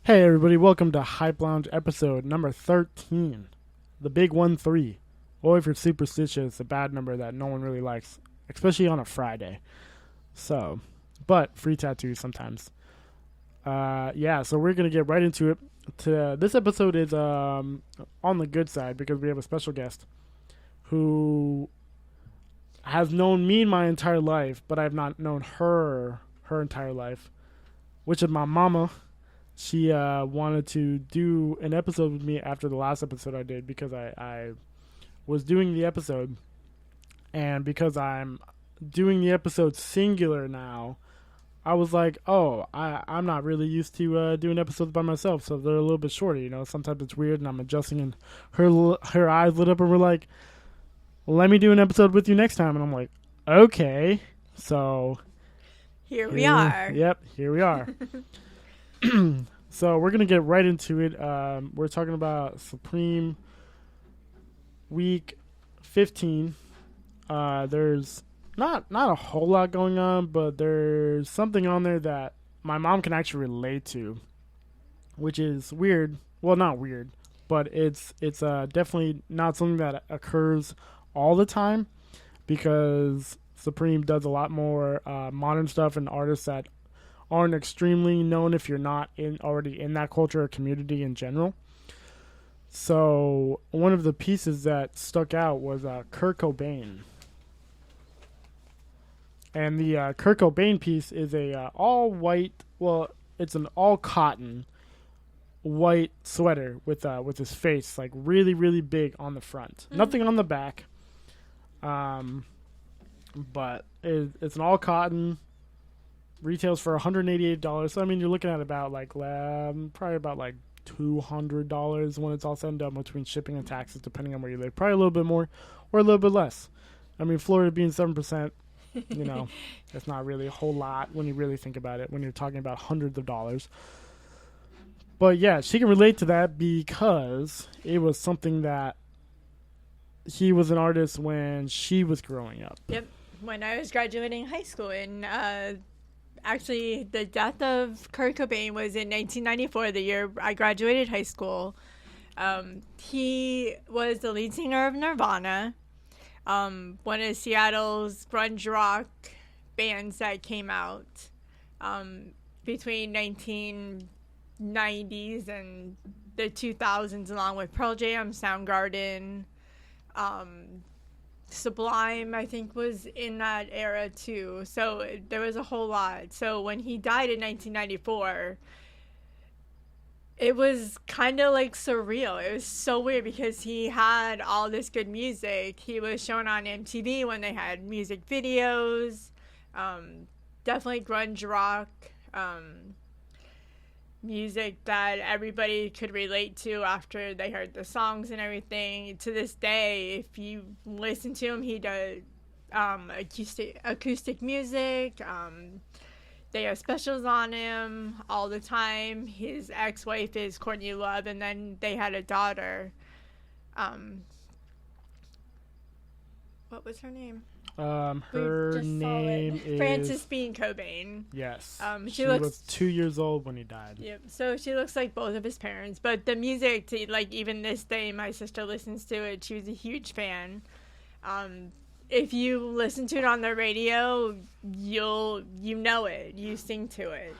Hey everybody, welcome to Hype Lounge episode number 13. The big 1-3. Or if you're superstitious, a bad number that no one really likes, especially on a Friday. So, but free tattoos sometimes. So we're going to get right into it. This episode is on the good side because we have a special guest who has known me my entire life, but I've not known her entire life, which is my mama. She wanted to do an episode with me after the last episode I did because I was doing the episode, and because I'm doing the episode singular now, I was like, I'm not really used to doing episodes by myself, so they're a little bit shorter. Sometimes it's weird, and I'm adjusting, and her eyes lit up, and we're like, let me do an episode with you next time, and I'm like, okay, so here we are. Yep, here we are. So we're gonna get right into it. We're talking about Supreme Week 15. There's not a whole lot going on, but there's something on there that my mom can actually relate to, which is weird. Well, not weird, but it's definitely not something that occurs all the time because Supreme does a lot more modern stuff and artists that aren't extremely known if you're not already in that culture or community in general. So one of the pieces that stuck out was Kurt Cobain. And the Kurt Cobain piece is a all white, it's an all cotton white sweater with his face like really, really big on the front. Nothing on the back. But it's an all cotton. Retails for $188. So I mean, you're looking at about probably about like $200 when it's all said and done between shipping and taxes, depending on where you live. Probably a little bit more or a little bit less. I mean, Florida being 7%, that's not really a whole lot when you really think about it. When you're talking about hundreds of dollars. But yeah, she can relate to that because it was something that he was an artist when she was growing up. Yep, when I was graduating high school in. Actually, the death of Kurt Cobain was in 1994, the year I graduated high school. He was the lead singer of Nirvana, one of Seattle's grunge rock bands that came out between 1990s and the 2000s, along with Pearl Jam, Soundgarden, Sublime, I think, was in that era too. So there was a whole lot. So when he died in 1994, it was kind of like surreal. It was so weird because he had all this good music. He was shown on MTV when they had music videos. Definitely grunge rock. Music that everybody could relate to after they heard the songs and everything. To this day, if you listen to him, he does acoustic music. They have specials on him all the time. His ex-wife is Courtney Love, and then they had a daughter. What was her name? Her name is Frances Bean Cobain. Yes. She was 2 years old when he died. Yep. So she looks like both of his parents, but the music, like even this day, my sister listens to it. She was a huge fan. If you listen to it on the radio, you know it. You sing to it.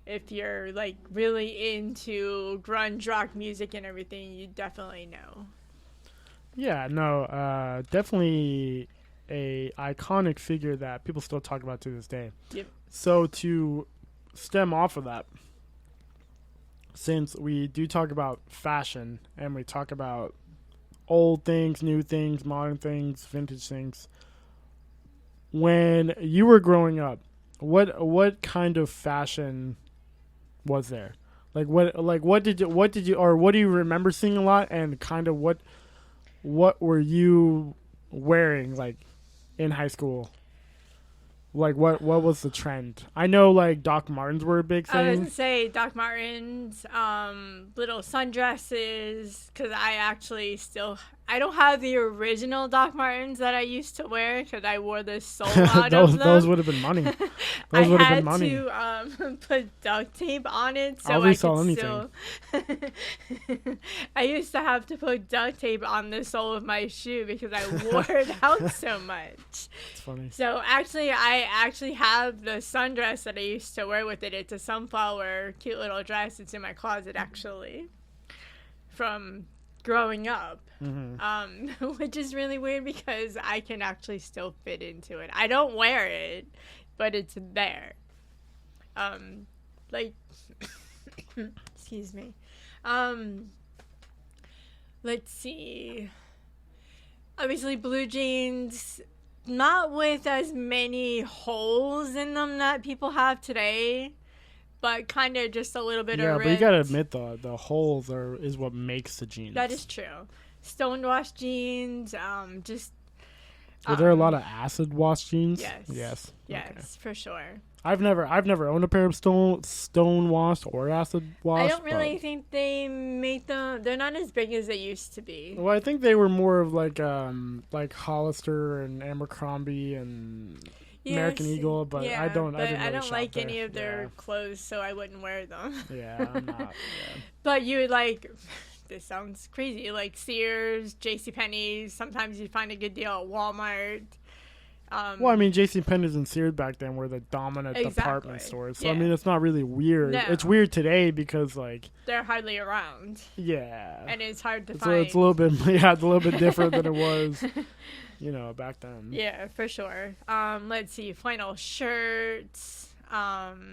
If you're like really into grunge rock music and everything, you definitely know. Yeah. No. Definitely a iconic figure that people still talk about to this day. Yep. So to stem off of that, since we do talk about fashion and we talk about old things, new things, modern things, vintage things, when you were growing up, what kind of fashion was there? What do you remember seeing a lot, and kind of what were you wearing like in high school? Like what was the trend? I know like Doc Martens were a big thing. I was gonna say Doc Martens, little sundresses, because I actually still I don't have the original Doc Martens that I used to wear because I wore the sole out those of them. those would have been money. I Those would have had been money. to put duct tape on it so I'll I resell could anything. still. I used to have to put duct tape on the sole of my shoe because I wore it out so much. It's funny. So actually, I actually have the sundress that I used to wear with it. It's a sunflower, cute little dress. It's in my closet actually, from growing up. Mm-hmm. Which is really weird because I can actually still fit into it. I don't wear it, but it's there. Like, excuse me. Let's see. Obviously, blue jeans, not with as many holes in them that people have today, but kind of just a little bit Yeah, of but you ripped. gotta admit the holes is what makes the jeans. That is true. Stonewashed jeans, just. Were there a lot of acid wash jeans? Yes. Yes. Okay. For sure. I've never owned a pair of stone washed or acid washed. I don't really think they make them. They're not as big as they used to be. Well, I think they were more of like Hollister and Abercrombie and American Eagle, but yeah, I don't. But I didn't I really don't shop like there. any of their clothes, so I wouldn't wear them. Yeah, I'm not. Yeah. But you would like. This sounds crazy. Like Sears, JCPenney's. Sometimes you find a good deal at Walmart. Well, I mean, JCPenney's and Sears back then were the dominant department stores. So, yeah. I mean, it's not really weird. No. It's weird today because, like... They're hardly around. Yeah. And it's hard to So find. it's a little bit, it's a little bit different than it was, back then. Yeah, for sure. Let's see. Flannel shirts. I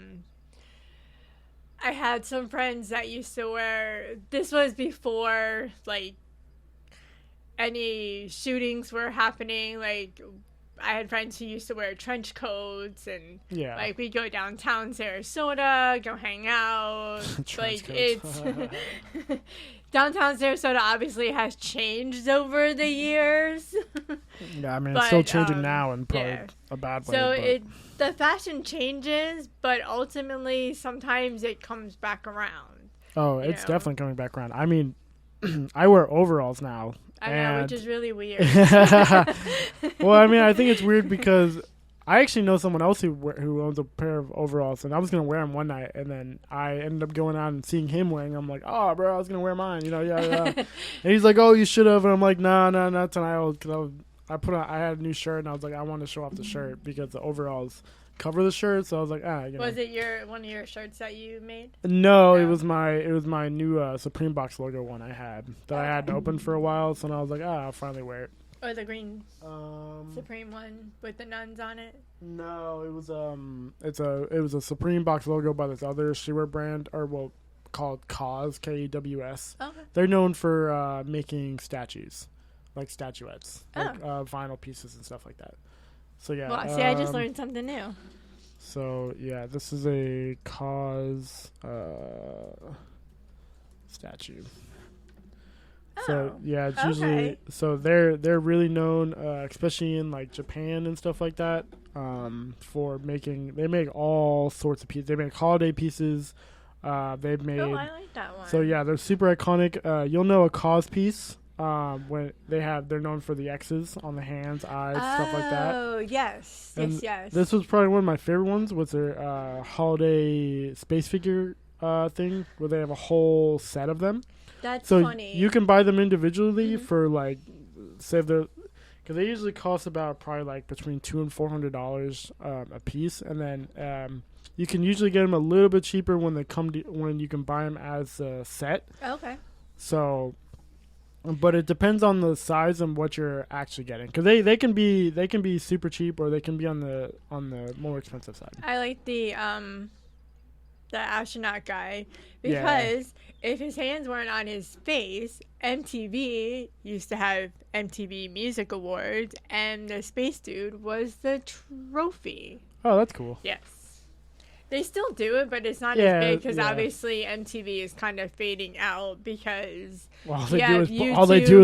had some friends that used to wear... This was before, like, any shootings were happening. Like... I had friends who used to wear trench coats and like we'd go downtown Sarasota, go hang out. Like it's downtown Sarasota obviously has changed over the years. Yeah, I mean it's still changing now and probably a bad way. So the fashion changes, but ultimately sometimes it comes back around. Oh, it's definitely coming back around. I mean, I wear overalls now. I know, which is really weird. Well, I mean, I think it's weird because I actually know someone else who owns a pair of overalls, and I was going to wear them one night, and then I ended up going out and seeing him wearing them. I'm like, oh, bro, I was going to wear mine, yeah. And he's like, oh, you should have. And I'm like, no, not tonight. Because I had a new shirt, and I was like, I want to show off the shirt because the overalls cover the shirt. So I was like, Was it one of your shirts that you made? No, it was my new Supreme Box logo one I had that I hadn't opened for a while. So then I was like, I'll finally wear it. Or the green Supreme one with the nuns on it? No, it was it was a Supreme Box logo by this other streetwear brand, called KAWS, KAWS. Okay. They're known for making statues, like statuettes, like vinyl pieces and stuff like that. So yeah. Well, see, I just learned something new. So yeah, this is a KAWS statue. So yeah, it's usually they're really known, especially in like Japan and stuff like that, for they make all sorts of pieces. They make holiday pieces. They've made. Oh, I like that one. So yeah, they're super iconic. You'll know a KAWS piece when they're known for the X's on the hands, eyes, stuff like that. Oh yes, yes. This was probably one of my favorite ones. Was their holiday space figure thing where they have a whole set of them. That's so funny. You can buy them individually for like, because they usually cost about probably like between $200 and $400 a piece, and then you can usually get them a little bit cheaper when when you can buy them as a set. Okay. So, but it depends on the size and what you're actually getting, because they can be super cheap or they can be on the more expensive side. I like the astronaut guy because if his hands weren't on his face, MTV used to have MTV Music Awards, and the space dude was the trophy. Oh, that's cool. Yes. They still do it, but it's not as big because obviously MTV is kind of fading out because all they do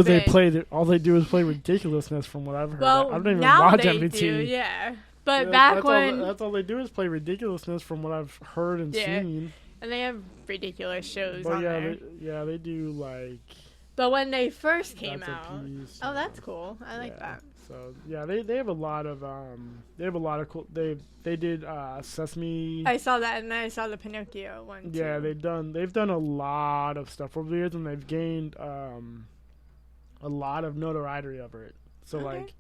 is play ridiculousness from what I've heard. Well, I don't even now watch they MTV. do, yeah. But back when that's all they do is play ridiculousness from what I've heard and seen. And they have ridiculous shows but on there. They do like But when they first came That's a out, piece, oh, that's cool. I like that. So yeah, they have a lot of cool. They did Sesame. I saw that, and then I saw the Pinocchio one too. Yeah, they've done a lot of stuff over the years, and they've gained a lot of notoriety over it. So like,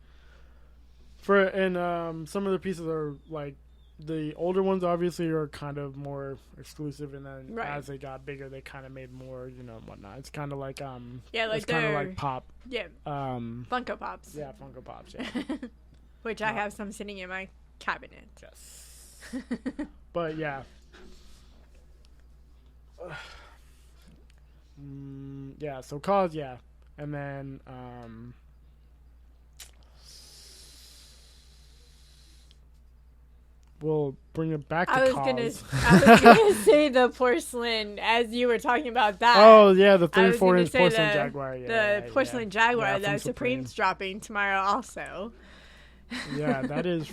some of the pieces are like the older ones obviously are kind of more exclusive, and then as they got bigger, they kind of made more, and whatnot. It's kind of like it's kind of like pop. Yeah. Funko Pops. Yeah, Funko Pops. Yeah. Which I have some sitting in my cabinet. Yes. But yeah. Yeah, so Cause, yeah. And then we'll bring it back to Cause. I was gonna say the porcelain as you were talking about that. Oh yeah, the 34-inch porcelain Jaguar. Yeah, the porcelain Jaguar that Supreme's dropping tomorrow also. Yeah, that is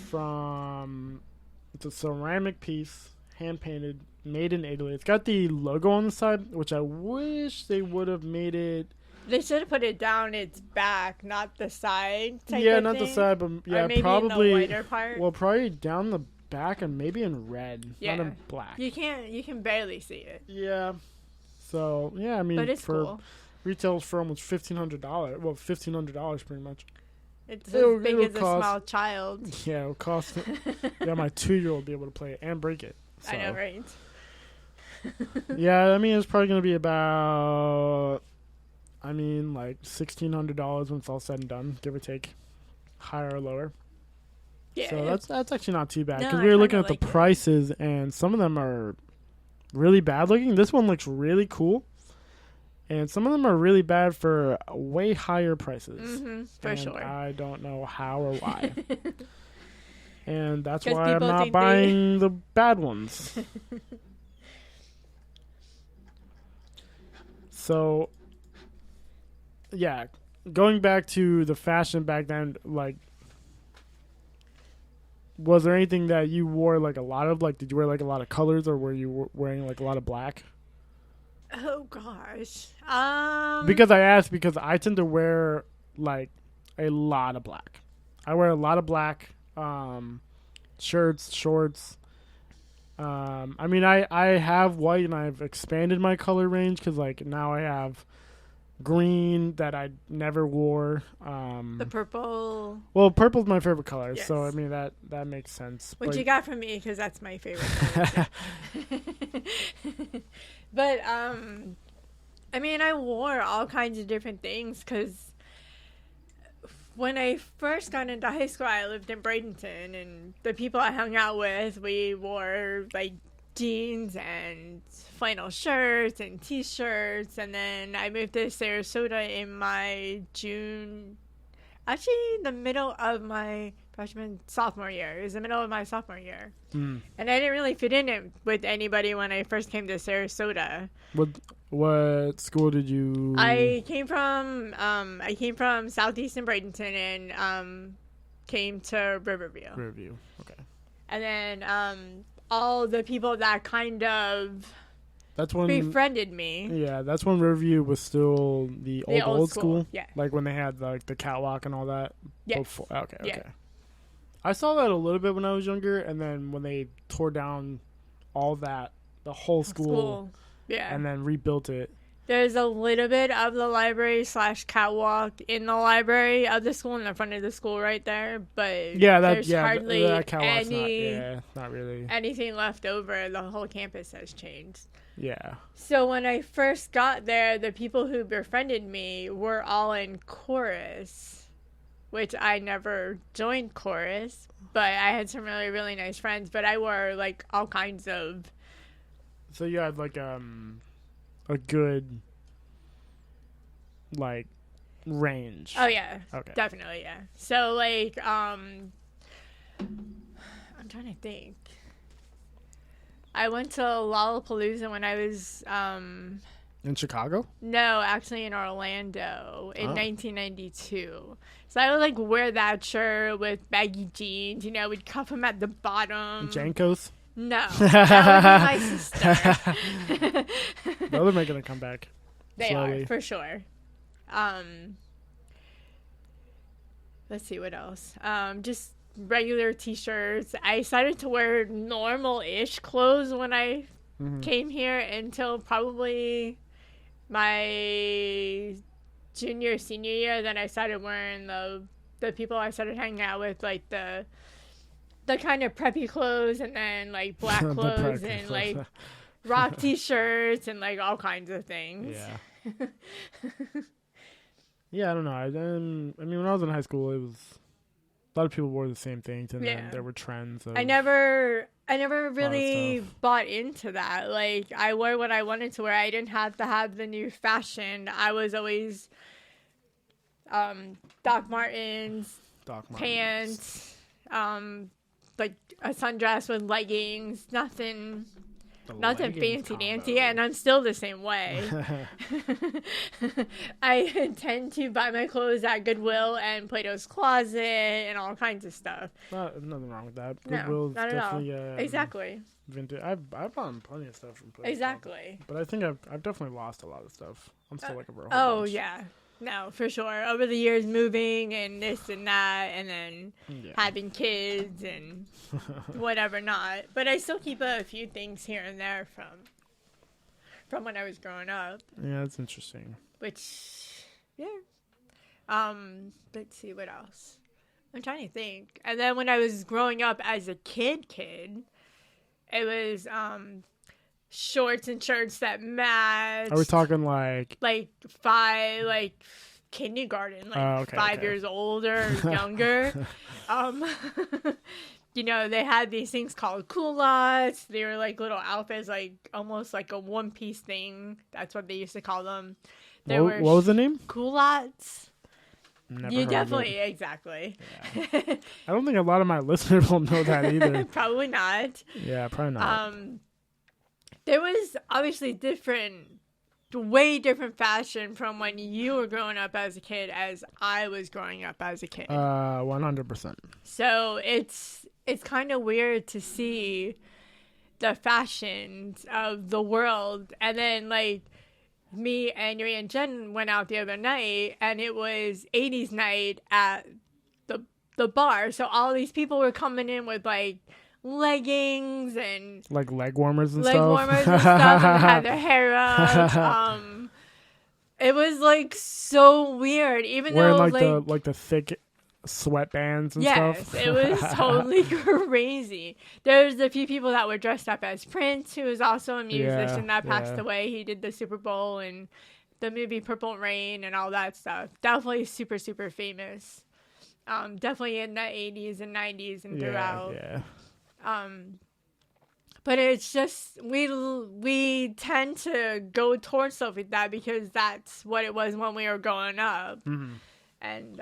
it's a ceramic piece, hand painted, made in Italy. It's got the logo on the side, which I wish they would have made it. They should have put it down its back, not the side. Yeah, not the side, but yeah, or maybe probably in the whiter part. Well, probably down the back and maybe in red, not in black. You can barely see it. Yeah. So yeah, I mean, but it's cool. Retails for almost $1,500. Well, $1,500 pretty much. It's as big as a small child. Yeah, it'll cost. Yeah, my 2-year-old will be able to play it and break it. So. I know, right? Yeah, I mean, it's probably gonna be about. I mean, like $1,600 when it's all said and done, give or take, higher or lower. Yeah. So that's actually not too bad because we were looking at the prices and some of them are really bad looking. This one looks really cool, and some of them are really bad for way higher prices. For sure. I don't know how or why. And that's why I'm not buying the bad ones. So, yeah, going back to the fashion back then, like, was there anything that you wore like a lot of? Like, did you wear like a lot of colors, or were you wearing like a lot of black? Oh gosh. Because I asked because I tend to wear like a lot of black. I wear a lot of black shirts, shorts. I mean, I have white and I've expanded my color range because like now I have green that I never wore. The purple. Well, purple's my favorite color, so I mean that makes sense. Which you got from me because that's my favorite color. But I mean, I wore all kinds of different things because when I first got into high school, I lived in Bradenton, and the people I hung out with, we wore like jeans and flannel shirts and t-shirts, and then I moved to Sarasota in my the middle of my sophomore year. It was the middle of my sophomore year. And I didn't really fit in with anybody when I first came to Sarasota. What school did you? I came from southeastern Bradenton and came to Riverview. Okay. And then all the people that kind of that's when befriended me. Yeah, that's when Riverview was still the old school. Yeah. Like when they had like the catwalk and all that. Yes. Okay. Yeah. I saw that a little bit when I was younger, and then when they tore down all that, the whole school. Yeah. And then rebuilt it. There's a little bit of the library / catwalk in the library of the school, in the front of the school right there. But there's hardly that catwalk's not really anything left over. The whole campus has changed. Yeah. So when I first got there, the people who befriended me were all in chorus, which I never joined chorus, but I had some really, really nice friends. But I wore like all kinds of. So you had like a good like range. Oh yeah. Okay. Definitely, yeah. So like I'm trying to think. I went to Lollapalooza when I was in Chicago? No, actually in Orlando in 1992. So I would like wear that shirt with baggy jeans, we'd cuff them at the bottom. Jankos? No, that would be my sister. They're making a comeback. They slowly. are, for sure. Let's see what else. Just regular t-shirts. I started to wear normal-ish clothes when I came here until probably my senior year. Then I started wearing the people I started hanging out with, like the kind of preppy clothes, and then like black clothes and like rock t-shirts and like all kinds of things. Yeah. Yeah, I don't know. I mean, when I was in high school, it was a lot of people wore the same things, and then there were trends. I never really bought into that. Like, I wore what I wanted to wear. I didn't have to have the new fashion. I was always Doc Martens, pants, like a sundress with leggings. Nothing fancy dancy, and I'm still the same way. I tend to buy my clothes at Goodwill and Plato's Closet and all kinds of stuff. Nothing wrong with that. No, Goodwill's not at all. definitely Exactly. vintage. I've bought plenty of stuff from Plato's Exactly. Closet, but I think I've definitely lost a lot of stuff. I'm still like a real bunch. Yeah. No, for sure. Over the years, moving and this and that, and then having kids and whatever not. But I still keep a few things here and there from when I was growing up. Yeah, that's interesting. Which, yeah. Let's see what else. I'm trying to think. And then when I was growing up as a kid, it was shorts and shirts that matched. Are we talking like kindergarten, 5 okay. years old or younger? You know, they had these things called culottes. They were like little outfits, like almost like a one-piece thing. That's what they used to call them. What was the name? Culottes. Never You heard definitely, of it. exactly. Yeah. I don't think a lot of my listeners will know that either. Probably not. Yeah, probably not. There was obviously way different fashion from when you were growing up as a kid as I was growing up as a kid. 100%. So it's kind of weird to see the fashions of the world, and then like me and your Aunt Jen went out the other night, and it was 80s night at the bar. So all these people were coming in with like leggings and like leg warmers and and had their hair up. It was like so weird, even wearing though like the thick sweatbands and Yes, stuff. it was totally crazy. There's a few people that were dressed up as Prince, who was also a musician that passed away. He did the Super Bowl and the movie Purple Rain and all that stuff. Definitely super, super famous. Definitely in the 80s and 90s and throughout. Yeah. But it's just we tend to go towards stuff like that because that's what it was when we were growing up. Mm-hmm. And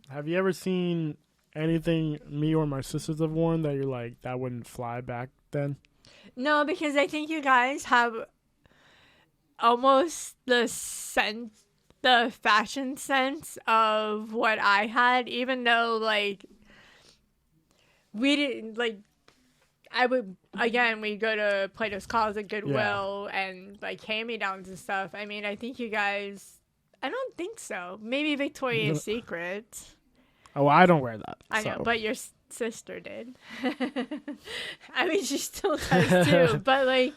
have you ever seen anything me or my sisters have worn that you're like that wouldn't fly back then? No, because I think you guys have almost the fashion sense of what I had, even though like we didn't like. We go to Plato's Closet, Goodwill, and like hand-me-downs and stuff. I mean, I think you guys, I don't think so. Maybe Victoria's Secret. Oh, I don't wear that. I know, but your sister did. I mean, she still does too. But like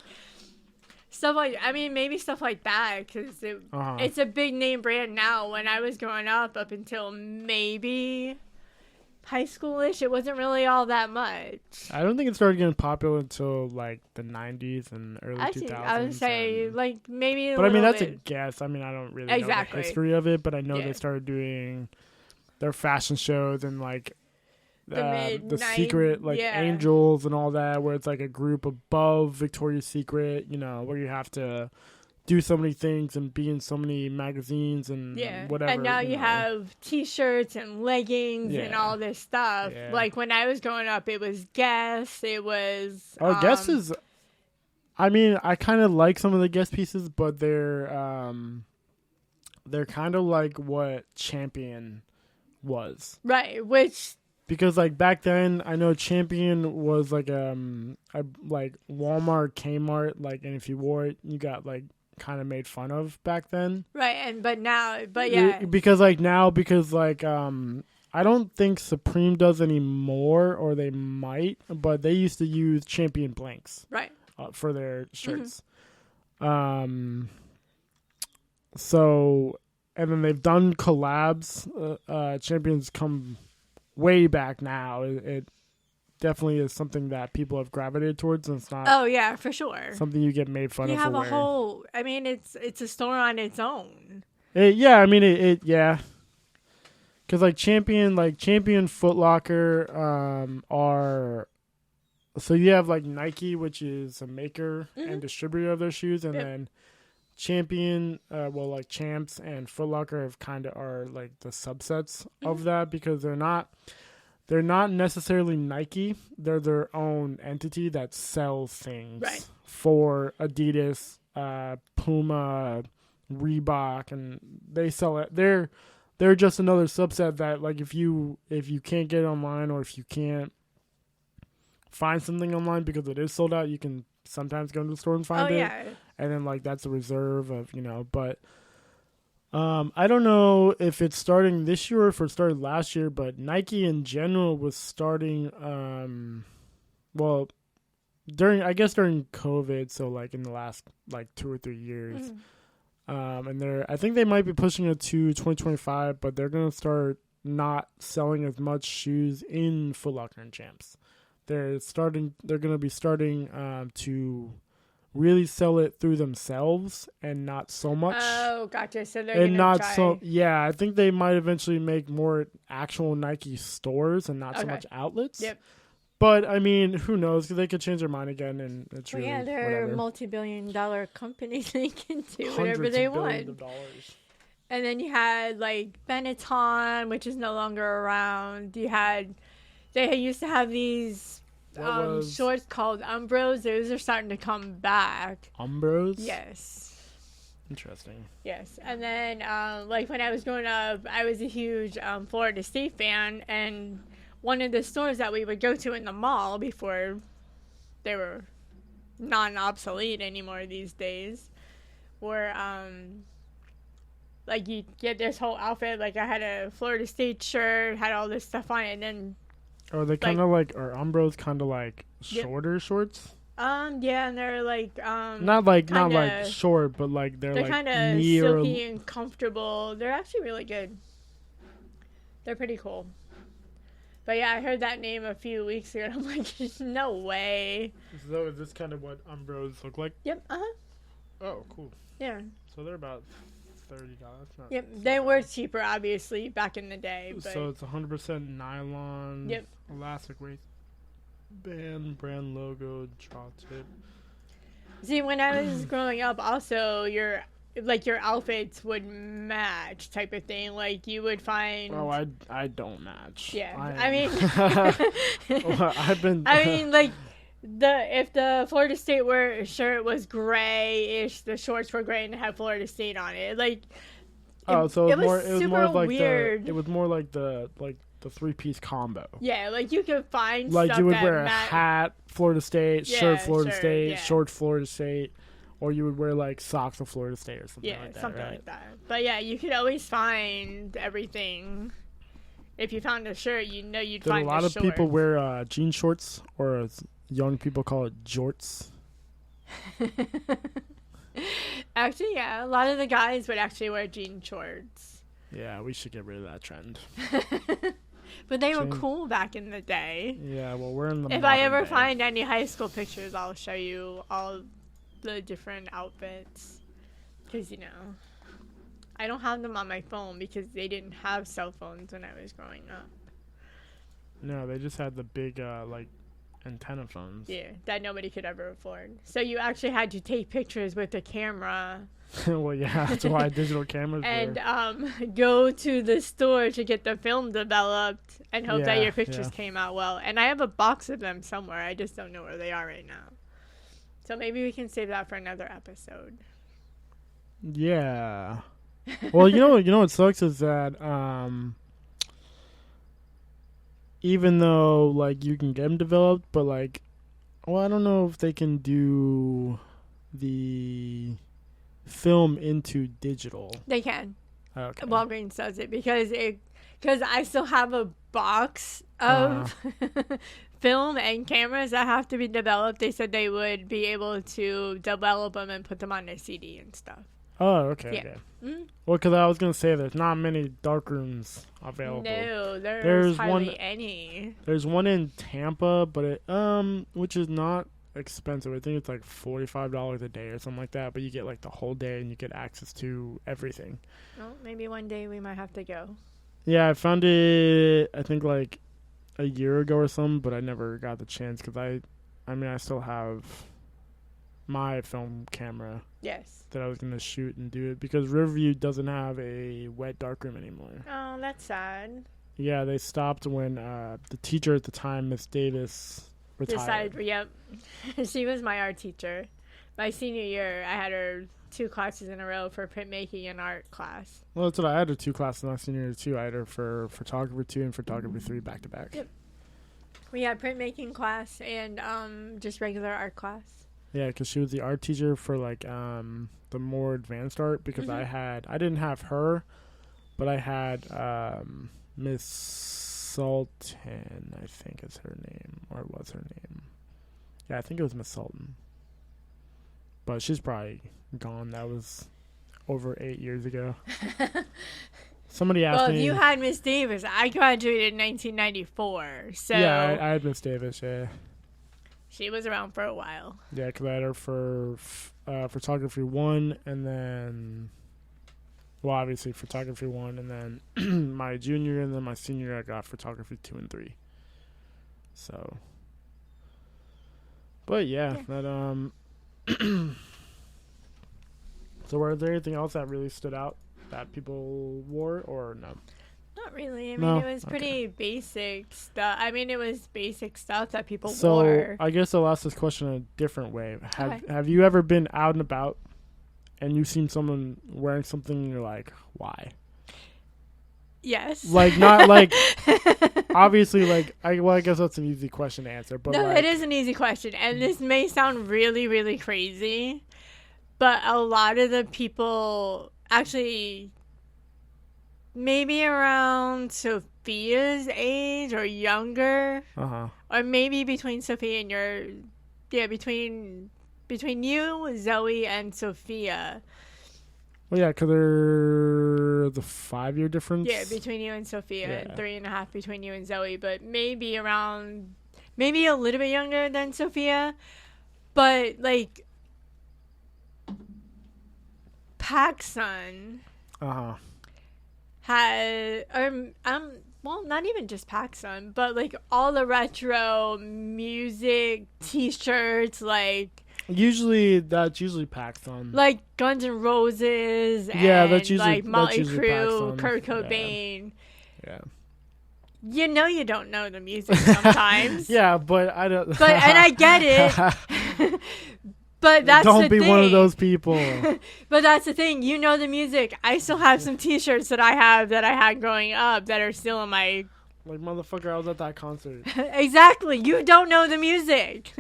stuff like, I mean, maybe stuff like that because it's a big name brand now. When I was growing up until maybe high schoolish, it wasn't really all that much. I don't think it started getting popular until like the 90s and early 2000s. I would say like maybe but I mean, that's a guess. I mean, I don't really know the Exactly. history of it, but I know they started doing their fashion shows and like the secret, like Angels and all that, where it's like a group above Victoria's Secret, you know, where you have to do so many things and be in so many magazines and whatever. And now you have t-shirts and leggings and all this stuff. Yeah. Like when I was growing up, it was Guess. It was Guess is. I mean, I kind of like some of the Guess pieces, but they're kind of like what Champion was. Right, which. Because like back then, I know Champion was like like Walmart, Kmart, like, and if you wore it, you got like kind of made fun of back then. Right, but yeah. Because I don't think Supreme does anymore, or they might, but they used to use Champion blanks Right. For their shirts. So, and then they've done collabs. Champions come way back now. It definitely is something that people have gravitated towards, and it's not. Oh yeah, for sure. Something you get made fun of. You have for a wearing. whole. I mean, it's a store on its own. Yeah. Because Champion, Foot Locker, are. So you have like Nike, which is a maker and distributor of their shoes, and then Champion, Champs and Foot Locker are like the subsets of that, because they're not necessarily Nike. They're their own entity that sells things for Adidas, Puma, Reebok, and they sell it. They're just another subset that, like, if you can't get it online, or if you can't find something online because it is sold out, you can sometimes go to the store and find it. Yeah. And then that's a reserve of, but I don't know if it's starting this year or if it started last year, but Nike in general was starting during COVID, so like in the last 2 or 3 years. And I think they might be pushing it to 2025, but they're going to start not selling as much shoes in Foot Locker and Champs. They're going to be starting to really sell it through themselves and not so much. Oh, gotcha. So they're going to try. Yeah, I think they might eventually make more actual Nike stores and not so much outlets. Yep. But I mean, who knows? They could change their mind again, and it's really they're whatever. a multi-billion-dollar company. They can do whatever they want. Of dollars. And then you had like Benetton, which is no longer around. They used to have these shorts called Umbros. Those are starting to come back. Umbros? Yes. Interesting. Yes. And then when I was growing up, I was a huge Florida State fan, and one of the stores that we would go to in the mall before they were non-obsolete anymore these days were you get this whole outfit. Like, I had a Florida State shirt, had all this stuff on it, and then are they kind of are Umbros kind of like shorter shorts? Yeah, and they're not like short, but they're like kind of silky and comfortable. They're actually really good. They're pretty cool. But yeah, I heard that name a few weeks ago, and I'm like, no way. So is this kind of what Umbros look like? Yep. Oh, cool. Yeah. So they're about $30. Yep. They were cheaper, obviously, back in the day. But so it's 100% nylon. Yep. Elastic waistband, brand logo, draw tip. See, when I was growing up, also your outfits would match, type of thing. Like, you would find. Oh, I don't match. Yeah, I've been. I mean, like, if the Florida State shirt was grayish, the shorts were gray and had Florida State on it. Like, it was more like weird. It was more like the 3-piece combo. Yeah, like, you could find like stuff you would that wear a hat, Florida State, shirt, Florida State, short, Florida State, or you would wear like socks of Florida State or something like that. Yeah, something like that. But yeah, you could always find everything. If you found a shirt, you'd find a short. A lot of people wear jean shorts, or as young people call it, jorts. Actually, yeah, a lot of the guys would actually wear jean shorts. Yeah, we should get rid of that trend. But they were cool back in the day. Yeah, well, we're in the. If I ever find any high school pictures, I'll show you all the different outfits. Because, I don't have them on my phone because they didn't have cell phones when I was growing up. No, they just had the big, antenna phones. Yeah, that nobody could ever afford. So you actually had to take pictures with a camera. Well, yeah, that's why digital cameras and go to the store to get the film developed and hope that your pictures came out well. And I have a box of them somewhere. I just don't know where they are right now. So maybe we can save that for another episode. Yeah. Well, you know what sucks is that even though you can get them developed, but I don't know if they can do the film into digital? They can. Okay. Walgreens does it because I still have a box of film and cameras that have to be developed. They said they would be able to develop them and put them on their CD and stuff. Oh, okay. Yeah. Okay. Mm-hmm. Well, because I was gonna say there's not many dark rooms available. No, there's There's hardly one- any. There's one in Tampa, but which is not expensive. I think it's like $45 a day or something like that. But you get like the whole day and you get access to everything. Well, maybe one day we might have to go. Yeah, I found it. I think like a year ago or something, but I never got the chance because I still have my film camera Yes. that I was gonna shoot and do it because Riverview doesn't have a wet darkroom anymore. Oh, that's sad. Yeah, they stopped when the teacher at the time, Miss Davis, retired. Yep. She was my art teacher. My senior year, I had her 2 classes in a row for printmaking and art class. Well, that's what I had her 2 classes my senior year too. I had her for photography 2 and photography 3 back to back. Yep. We had printmaking class and just regular art class. Yeah, because she was the art teacher for like the more advanced art because I didn't have her, but I had Miss Sultan, I think is her name, or it was her name. Yeah, I think it was Miss Sultan. But she's probably gone. That was over 8 years ago. Somebody asked me. Well, if you had Miss Davis, I graduated in 1994, so Yeah, I had Miss Davis, yeah. she was around for a while. Yeah, because I had her for photography 1, and then, well, obviously photography 1, and then my junior and then my senior year I got photography 2 and 3. So, but yeah. That So, was there anything else that really stood out that people wore, or no? Not really. I mean, No? it was pretty basic stuff. I mean, it was basic stuff that people So, wore. I guess I'll ask this question in a different way. Okay. Have you ever been out and about and you've seen someone wearing something and you're like, why? Yes. Like, not like, obviously, like, I guess that's an easy question to answer. But No, like, it is an easy question. And this may sound really, really crazy, but a lot of the people actually maybe around Sophia's age or younger, Uh-huh. or maybe between Sophia and between you, Zoe, and Sophia. Well, yeah, because there's a 5-year difference. Yeah, between you and Sophia, Yeah. and 3.5 between you and Zoe, but maybe a little bit younger than Sophia, but like PacSun Uh-huh. had, well, not even just PacSun, but like all the retro music T-shirts, like That's usually PacSun. like Guns N' Roses and Yeah, that's usually- like Motley that's usually Crue, PacSun. Kurt Yeah. Cobain. Yeah. You know you don't know the music sometimes. Yeah, but I don't. But and I get it. But that's Don't the be thing. one of those people. But that's the thing. You know the music. I still have some T-shirts that I had growing up that are still in my. Like, motherfucker, I was at that concert. Exactly. You don't know the music.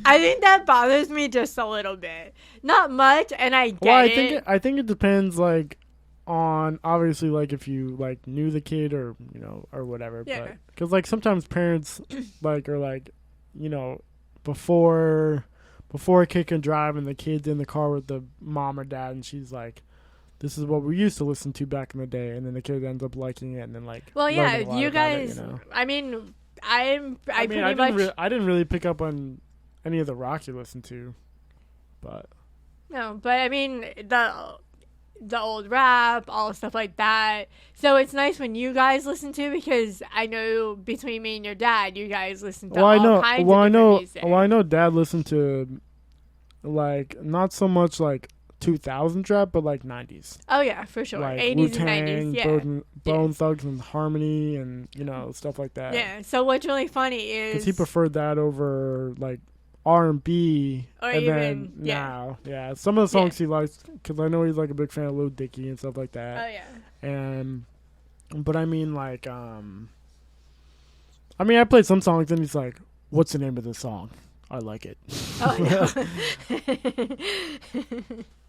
I think that bothers me just a little bit. Not much, and I get Well, I think it depends, like, on obviously, like, if you like knew the kid or or whatever. Yeah. But because like sometimes parents like are like, before a kid can drive and the kid's in the car with the mom or dad and she's like, this is what we used to listen to back in the day, and then the kid ends up liking it and then like. Well, yeah, learning a lot you about it, guys. I mean, I didn't really pick up on any of the rock you listened to, but. No, but I mean the old rap, all stuff like that. So it's nice when you guys listen to, because I know between me and your dad, you guys listen to all kinds of different music. Well, I know Dad listened to, like, not so much like 2000 rap, but like 90s. Oh yeah, for sure. Like 80s Wu-Tang, and 90s, yeah. Bone Thugs and Harmony, and stuff like that. Yeah. So what's really funny is Because he preferred that over like R&B, Or and even- then yeah. now, yeah, some of the songs he likes, because I know he's like a big fan of Lil Dicky and stuff like that. Oh yeah. And but I mean, like, I played some songs and he's like, what's the name of the song? I like it. Oh no.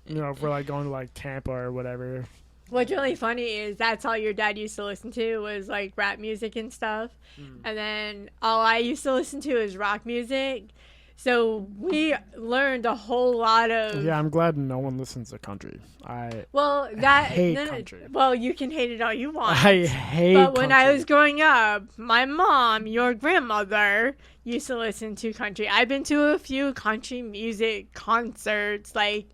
you know, if we're like going to like Tampa or whatever. What's really funny is that's all your dad used to listen to was like rap music and stuff. And then all I used to listen to is rock music. So we learned a whole lot of. Yeah, I'm glad no one listens to country. I Hate country. Well, you can hate it all you want. I hate But when I country. was growing up, my mom, your grandmother, used to listen to country. I've been to a few country music concerts, like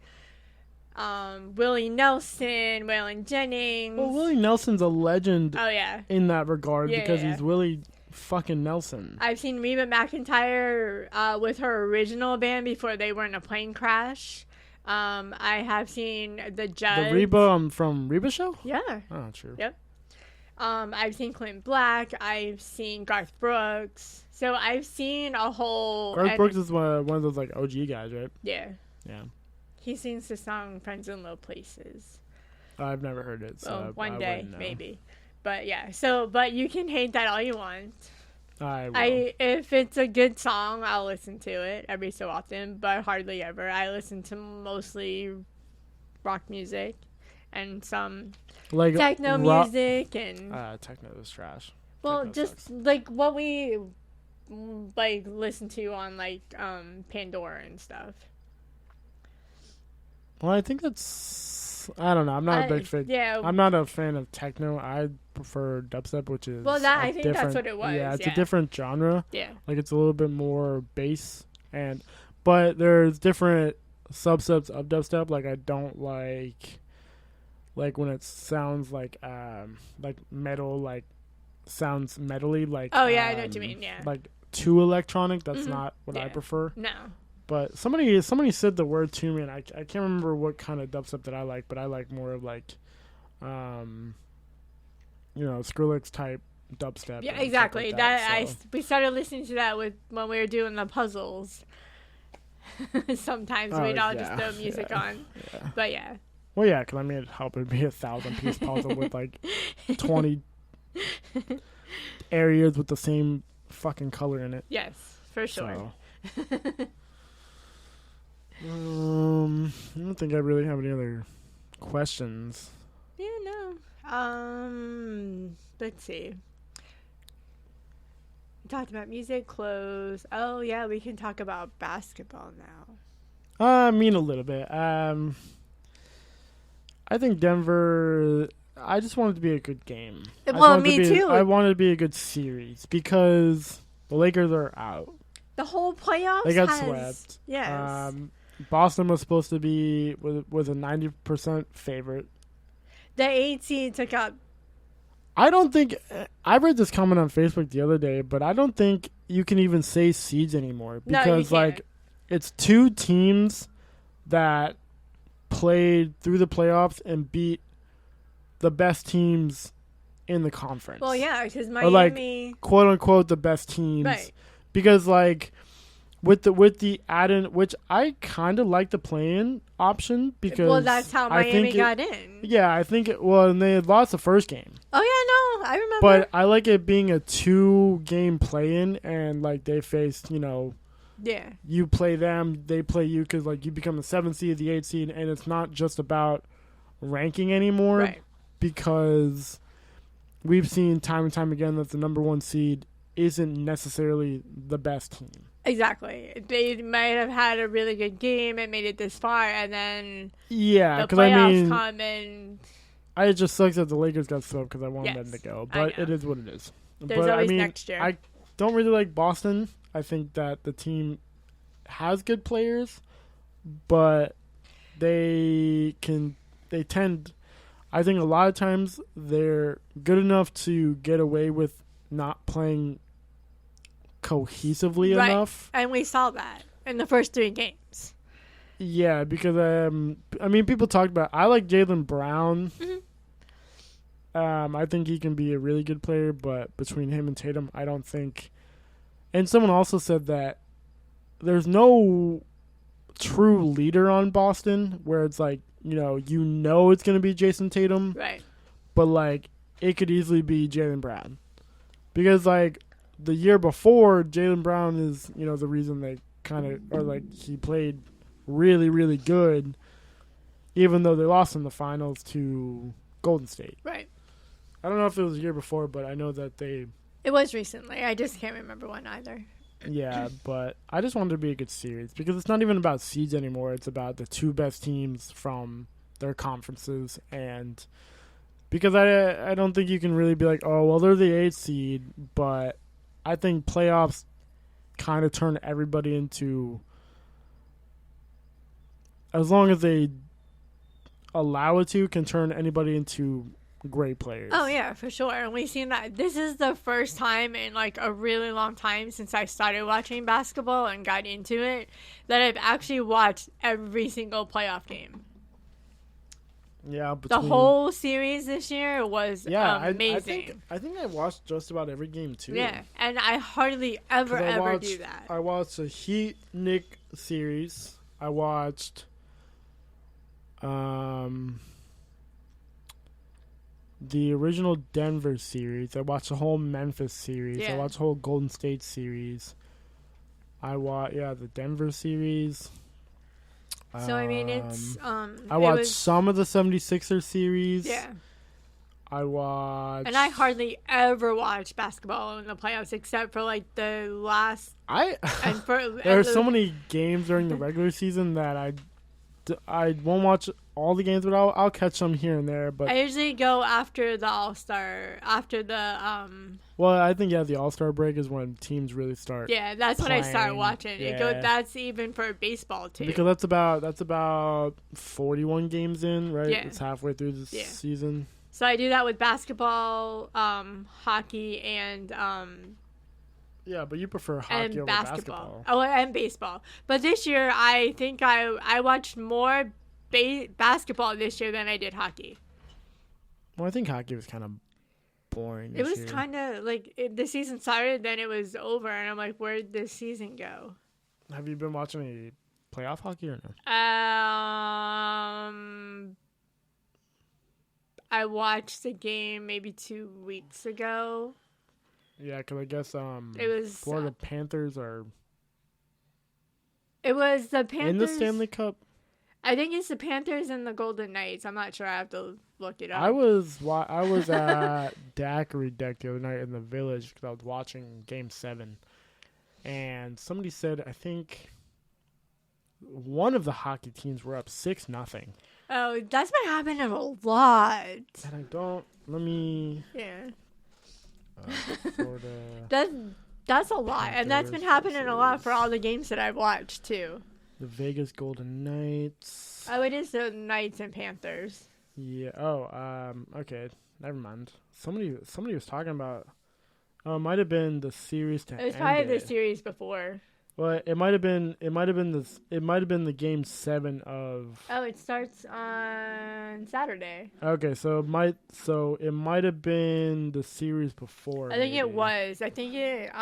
Willie Nelson, Waylon Jennings. Well, Willie Nelson's a legend Oh yeah. in that regard Yeah, because yeah. he's Willie fucking Nelson. I've seen Reba McEntire with her original band before they were in a plane crash. I have seen the Judds. The Reba from Reba Show? Yeah. Oh, true. Yep. I've seen Clint Black. I've seen Garth Brooks. So I've seen a whole. Garth Brooks is one of those like OG guys, right? Yeah. Yeah. He sings the song "Friends in Low Places." I've never heard it, so Well, one I day wouldn't know. maybe. But yeah. But you can hate that all you want. I will. If it's a good song, I'll listen to it every so often, but hardly ever. I listen to mostly rock music and some like techno music and techno is trash. well, techno just sucks. like what we like listen to on like Pandora and stuff. Well, I think that's. I don't know. I'm not a big fan. Yeah. I'm not a fan of techno. I prefer dubstep, which is I think that's what it was. Yeah, it's yeah. a different genre. Yeah. Like it's a little bit more bass, but there's different subsets of dubstep. Like I don't like when it sounds like metal, like sounds metally. Like Oh yeah, I know what you mean. Yeah. like too electronic. That's not what I Yeah. prefer. No. But somebody said the word to me, and I can't remember what kind of dubstep that I like, but I like more of like, Skrillex type dubstep. Yeah, and stuff exactly. like that, so. We started listening to that when we were doing the puzzles. Sometimes we'd all just throw music on. Yeah. But yeah. Well, yeah, because I mean, it'd help. It'd be a 1,000-piece puzzle with like 20 areas with the same fucking color in it. Yes, for sure. So. I don't think I really have any other questions. Yeah, no. Let's see. We talked about music, clothes. Oh yeah, we can talk about basketball now. I mean, a little bit. I think Denver. I just want it to be a good game. Well, me too. I want it to be a good series because the Lakers are out. The whole playoffs. They got swept. Yes. Boston was supposed to be was a 90% favorite. The 8 seed took out. I don't think I read this comment on Facebook the other day, but I don't think you can even say seeds anymore because it's two teams that played through the playoffs and beat the best teams in the conference. Well, yeah, because Or like, Miami, quote unquote, the best teams. right? Because like with the add-in, which I kind of like the play-in option because that's how I Miami think got in. Yeah, I think and they had lost the first game. Oh yeah, no, I remember. But I like it being a 2-game play-in, and like they faced, yeah, you play them, they play you, because like you become the 7th seed, the 8th seed, and it's not just about ranking anymore. right. Because we've seen time and time again that the number 1 seed isn't necessarily the best team. Exactly. They might have had a really good game and made it this far, and then Yeah, the because playoffs come and it just sucks that the Lakers got swept because I wanted them to go, but know. it is what it is. there's But always next year. I don't really like Boston. I think that the team has good players, but I think a lot of times they're good enough to get away with not playing cohesively Right. enough. And we saw that in the first 3 games. Yeah, because people talked about. I like Jaylen Brown. Mm-hmm. I think he can be a really good player, but between him and Tatum, I don't think. And someone also said that there's no true leader on Boston, where it's like it's going to be Jason Tatum, Right. but like it could easily be Jaylen Brown, because like the year before, Jaylen Brown is the reason they kind of, or like he played really, really good, even though they lost in the finals to Golden State. Right. I don't know if it was the year before, but I know that they. It was recently. I just can't remember when either. Yeah, but I just wanted it to be a good series because it's not even about seeds anymore. It's about the two best teams from their conferences, and because I don't think you can really be like, oh well, they're the 8th seed, but I think playoffs kind of turn everybody into, as long as they allow it to, can turn anybody into great players. Oh yeah, for sure. And we've seen that. This is the first time in like a really long time since I started watching basketball and got into it that I've actually watched every single playoff game. Yeah, the whole series this year was amazing. I think I watched just about every game too. Yeah, and I hardly ever do that. I watched the Heat Knick series. I watched the original Denver series. I watched the whole Memphis series. Yeah. I watched the whole Golden State series. I watched the Denver series. So I mean it's I watched some of the 76ers series. Yeah. I watched, and I hardly ever watch basketball in the playoffs except for like the last there are so many games during the regular season that I won't watch all the games, but I'll catch some here and there. But I usually go after the All-Star, after the Well, I think the All-Star break is when teams really start. Yeah, that's playing. when I start watching. Yeah. That's even for baseball too. Because that's about 41 games in, right? Yeah. It's halfway through the season. So I do that with basketball, hockey, and yeah, but you prefer hockey over basketball. Oh, and baseball. But this year, I think I watched more basketball this year than I did hockey. Well, I think hockey was kind of boring this year. It was kind of like the season started, then it was over, and I'm like, where'd this season go? Have you been watching any playoff hockey or no? I watched the game maybe 2 weeks ago. Yeah, because I guess it was Florida Panthers are. It was the Panthers in the Stanley Cup. I think it's the Panthers and the Golden Knights. I'm not sure. I have to look it up. I was at Daiquiri Deck the other night in the Village because I was watching Game 7, and somebody said I think one of the hockey teams were up 6-0. Oh, that's been happening a lot. And I don't. Let me. Yeah. Florida. That's a lot, and that's been happening a lot for all the games that I've watched too. The Vegas Golden Knights. Oh, it is the Knights and Panthers. Yeah. Oh. Okay. Never mind. Somebody was talking about. Oh, it might have been the series to end. It was probably the series before. Well, it might have been the Game 7 of. Oh, it starts on Saturday. Okay, so it might have been the series before. I think it was. I think it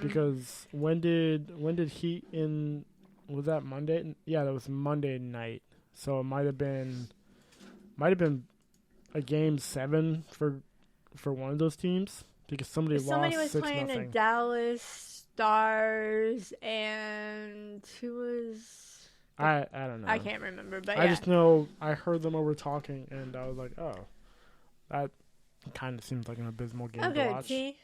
Because when did Heat in? Was that Monday? Yeah, that was Monday night. So it might have been a Game 7 for one of those teams because somebody lost 6-0. Somebody was playing the Dallas Stars, and who was? I don't know. I can't remember, but I just know I heard them over talking, and I was like, oh, that kind of seems like an abysmal game to watch. See,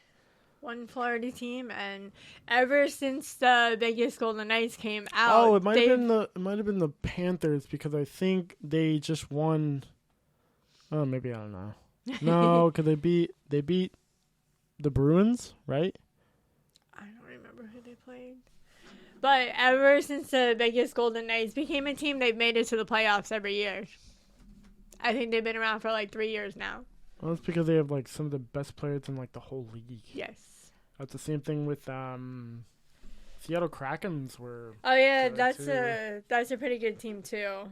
one Florida team, and ever since the Vegas Golden Knights came out, it might have been the Panthers because I think they just won. Oh, maybe I don't know. No, because they beat the Bruins, right? Who they played. But ever since the Vegas Golden Knights became a team, they've made it to the playoffs every year. I think they've been around for like 3 years now. Well, it's because they have like some of the best players in like the whole league. Yes. That's the same thing with Seattle Krakens were. Oh yeah, that's a pretty good team too.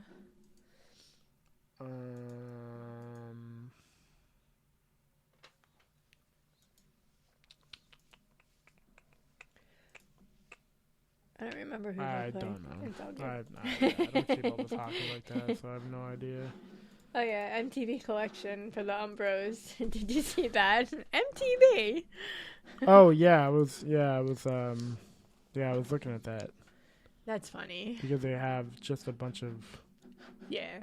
I don't remember who they played. I don't know. It's all good. I don't keep up with hockey like that, so I have no idea. Oh yeah, MTV Collection for the Umbros. Did you see that? MTV. Oh yeah, I was looking at that. That's funny. Because they have just a bunch of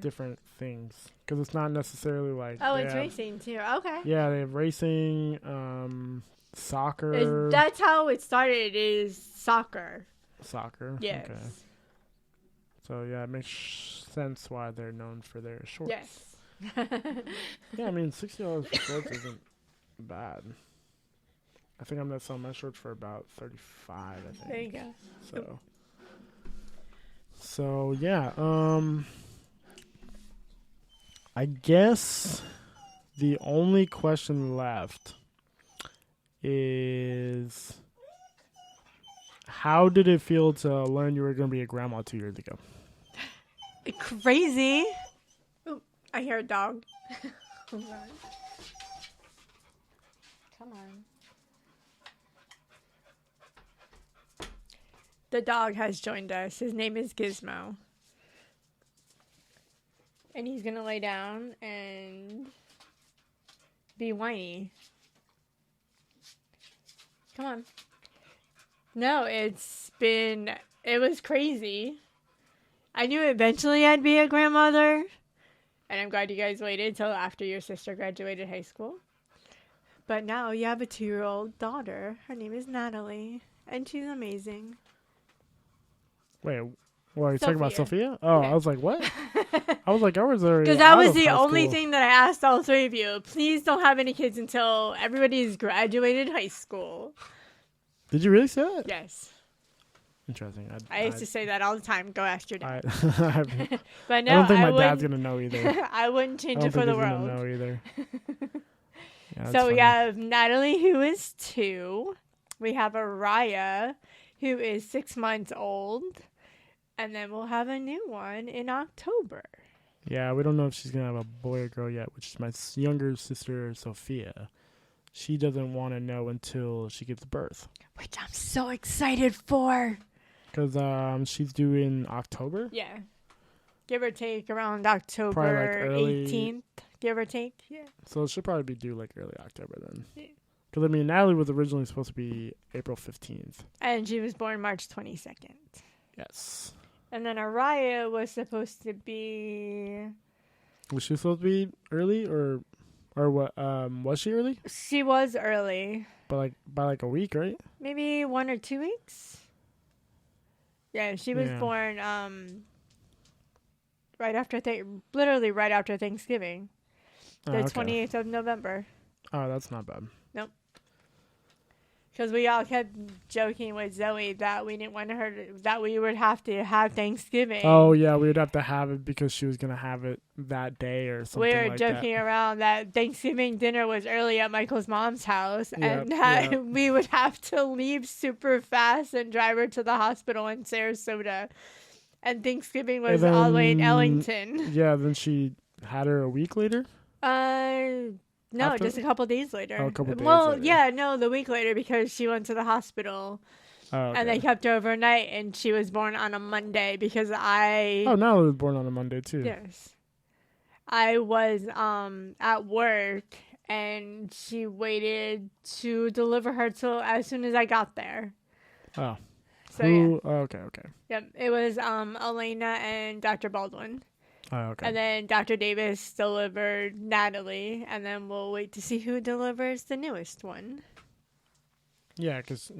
different things because it's not necessarily like. Oh, it's racing too. Okay. Yeah, they have racing, soccer. That's how it started. Is soccer. Soccer. Yes. Okay. So yeah, it makes sense why they're known for their shorts. Yes. Yeah, I mean $60 for shorts isn't bad. I think I'm gonna sell my shorts for about $35. I think. There you go. So yeah, I guess the only question left is how did it feel to learn you were going to be a grandma 2 years ago? Crazy. Ooh, I hear a dog. Hold on. Come on. The dog has joined us. His name is Gizmo. And he's going to lay down and be whiny. Come on. No, it was crazy. I knew eventually I'd be a grandmother. And I'm glad you guys waited till after your sister graduated high school. But now you have a 2-year-old daughter. Her name is Natalie. And she's amazing. Wait, what are you talking about, Sophia? Yeah. Oh, I was like, what? I was like, I was already. Because that was the only thing that I asked all three of you. Please don't have any kids until everybody's graduated high school. Did you really say that? Yes. Interesting. I used to say that all the time. Go ask your dad. But no, I don't think my dad's gonna know either. I wouldn't change it for the world. Gonna know either. Yeah, so we have Natalie, who is 2. We have Araya, who is 6 months old. And then we'll have a new one in October. Yeah, we don't know if she's going to have a boy or girl yet, which is my younger sister, Sophia. She doesn't want to know until she gives birth. Which I'm so excited for. Because she's due in October? Yeah. Give or take around October probably like 18th. Give or take. Yeah. So she'll probably be due like early October then. Yeah. Because, I mean, Natalie was originally supposed to be April 15th. And she was born March 22nd. Yes. And then Araya was supposed to be... Was she supposed to be early or what? Was she early? She was early. But like by like a week, right? Maybe 1 or 2 weeks. Yeah, she was born literally right after Thanksgiving. The 28th of November. Oh, that's not bad. Nope. Because we all kept joking with Zoe that we didn't want her that we would have to have Thanksgiving. Oh yeah, we would have to have it because she was gonna have it that day or something. We were joking around that Thanksgiving dinner was early at Michael's mom's house, and that we would have to leave super fast and drive her to the hospital in Sarasota. And Thanksgiving was all the way in Ellington. Yeah, then she had her a week later. No, After? just a couple days later. Oh, a couple days later. Yeah, no, the week later because she went to the hospital. Oh, okay. And they kept her overnight, and she was born on a Monday because Oh, Natalie was born on a Monday, too. Yes. I was at work, and she waited to deliver her till as soon as I got there. Oh. So, yeah. Oh, okay. Yep, it was Elena and Dr. Baldwin. Oh, okay. And then Dr. Davis delivered Natalie, and then we'll wait to see who delivers the newest one. Yeah, because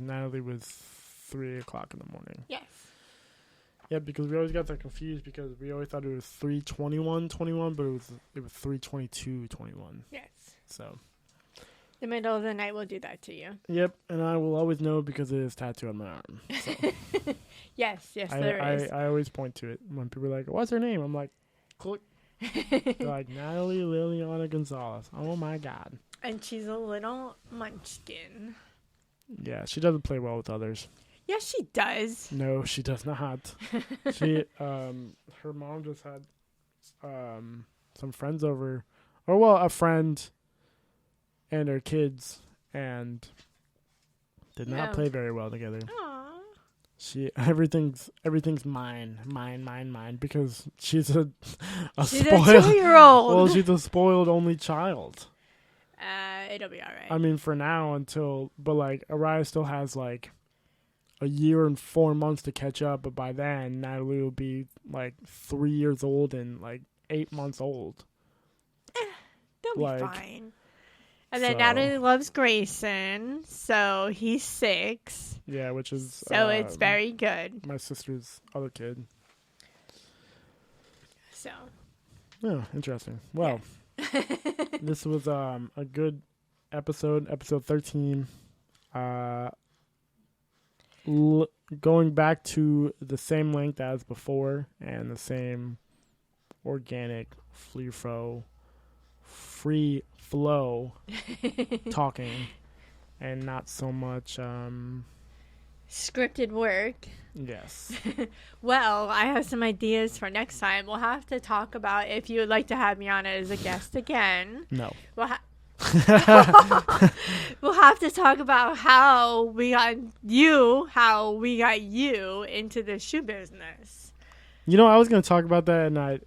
Natalie was 3 o'clock in the morning. Yes. Yeah, because we always got that confused because we always thought it was 3:21:21, but it was 3:22:21. Yes. So. The middle of the night will do that to you. Yep, and I will always know because it is tattooed on my arm. So. Yes, there is. I always point to it when people are like, "What's her name?" I'm like, "Click." They're like Natalie Liliana Gonzalez. Oh my God. And she's a little munchkin. Yeah, she doesn't play well with others. Yes, she does. No, she does not. She, her mom just had, some friends over, a friend, and her kids, and did not play very well together. Aww. Everything's mine, because she's a she's spoiled, a 2-year-old. Well, she's a spoiled only child. It'll be all right. I mean, for now but like, Araya still has like a year and 4 months to catch up, but by then Natalie will be like 3 years old and like 8 months old. They'll be fine. And then Natalie loves Grayson, so he's 6. Yeah, which is so it's very good. My sister's other kid. So. Yeah, interesting. Well, this was a good episode 13. Going back to the same length as before and the same organic free flow talking and not so much scripted work. Yes. Well, I have some ideas for next time. We'll have to talk about if you would like to have me on as a guest again. No. We'll have to talk about how we got you into the shoe business. You know, I was going to talk about that, and I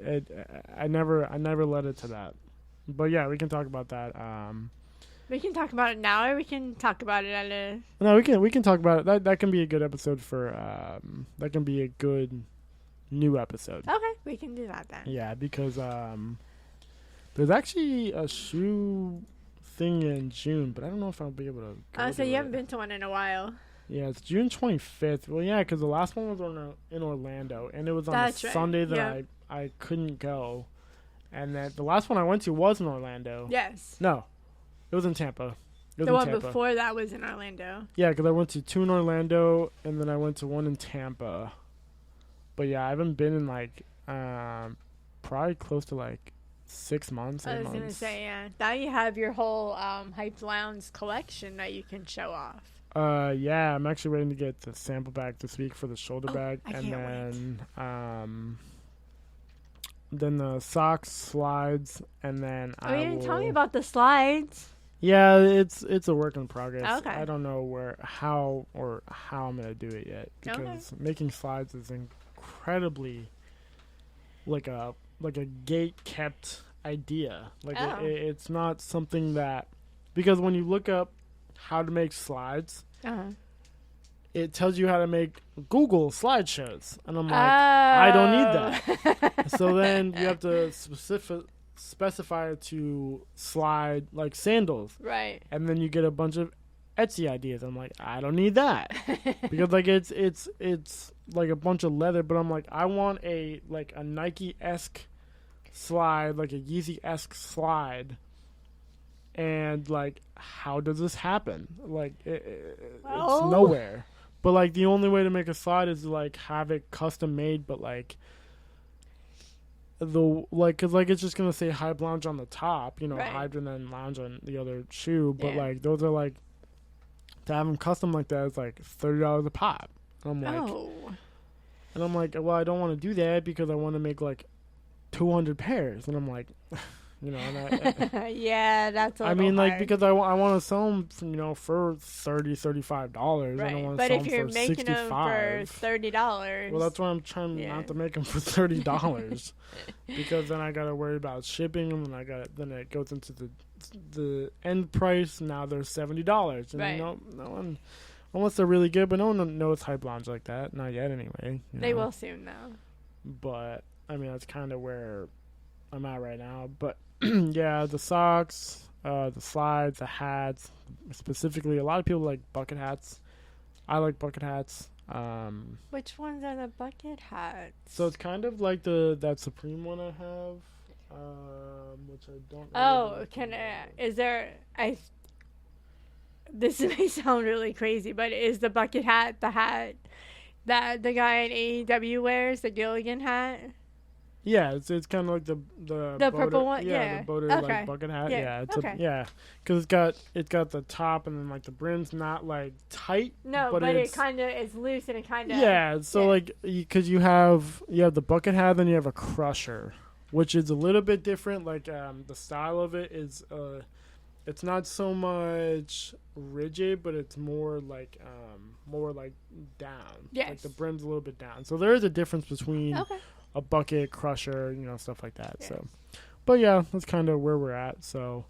never led it to that. But yeah, we can talk about that. We can talk about it now, or we can talk about it at a. No, we can talk about it. That can be a good episode for. That can be a good new episode. Okay, we can do that then. Yeah, because there's actually a shoe thing in June, but I don't know if I'll be able to. So you haven't been to one in a while. Yeah, it's June 25th. Well, yeah, because the last one was in Orlando, and it was on a Sunday that I couldn't go, and then the last one I went to was in Orlando. Yes. No, it was in Tampa. The one before that was in Orlando. Yeah, because I went to 2 in Orlando, and then I went to 1 in Tampa. But yeah, I haven't been in like probably close to like 6 months. I was going to say, yeah. Now you have your whole Hype Lounge collection that you can show off. Yeah, I'm actually waiting to get the sample bag this week for the shoulder bag, and then the socks, slides, and then you didn't tell me about the slides. Yeah, it's a work in progress. Okay. I don't know how I'm gonna do it yet, because making slides is incredibly like a gate kept idea. Like it's not something that, because when you look up how to make slides, it tells you how to make Google slideshows, and I'm like, I don't need that. So then you have to specify it to slide like sandals, right? And then you get a bunch of Etsy ideas. I'm like, I don't need that because like it's like a bunch of leather, but I'm like, I want a Nike-esque slide, like a Yeezy-esque slide. And like, how does this happen? Like, it's nowhere. But like, the only way to make a slide is to like have it custom made, but like because like it's just gonna say Hype Lounge on the top, you know, right. Hype and then Lounge on the other shoe. But like, those are like, to have them custom like that is like $30 a pop. And I'm like, well, I don't want to do that because I want to make like 200 pairs, and I'm like. You know, and yeah, that's a little I mean, hard. like, because I want to sell them, for $30, $35. Right. I don't want to but sell if them you're for making $65. them for $30. Well, that's why I'm trying not to make them for $30, because then I got to worry about shipping them, and then it goes into the end price. Now they're $70, and right. no one, unless they're really good, but no one knows Hype Lounge like that. Not yet, anyway. They will soon, though. But I mean, that's kind of where I'm at right now, but. Yeah, the socks, the slides, the hats. Specifically, a lot of people like bucket hats. I like bucket hats. Which ones are the bucket hats? So it's kind of like that Supreme one I have, which I don't. Is there? This may sound really crazy, but is the bucket hat the hat that the guy in AEW wears, the Gilligan hat? Yeah, it's kind of like the boater, purple one. Yeah, the boater like bucket hat. Yeah, because it's got the top and then like the brim's not like tight. No, but it kind of is loose and it kind of. Yeah, so like because you have the bucket hat, then you have a crusher, which is a little bit different. Like the style of it is it's not so much rigid, but it's more like down. Yes. Like the brim's a little bit down. So there is a difference between. Okay. A bucket, crusher, stuff like that. Yeah. So, but yeah, that's kind of where we're at. So,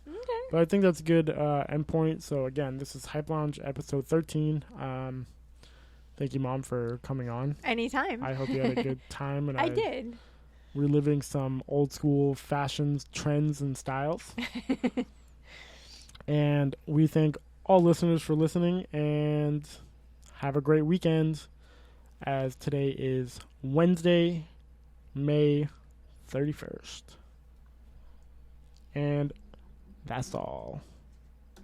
but I think that's a good endpoint. So again, this is Hype Lounge episode 13. I Thank you, Mom, for coming on. Anytime. I hope you had a good time. And I did. Reliving some old school fashions, trends, and styles. And we thank all listeners for listening, and have a great weekend, as today is Wednesday, May 31st. And that's all.